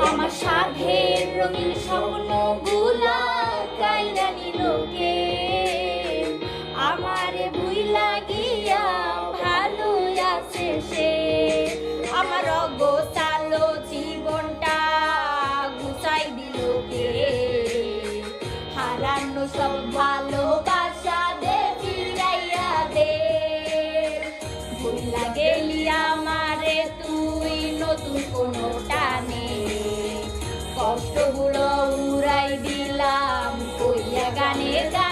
আমার সাধের রঙিন স্বপ্নগুলা কাইরা নিল কে, আমারে ভুইলা গিয়া ভালো আছে সে। আমার অগোছালো জীবনটা গুছাই দিল কে, হারানো সব ভালোবাসা দে ফিরাইয়া দে। ভুইলা গেলি আমারে তুই নতুন কোনো টানে, কষ্টগুলো উড়াই দিলাম কইয়া গানের গানে।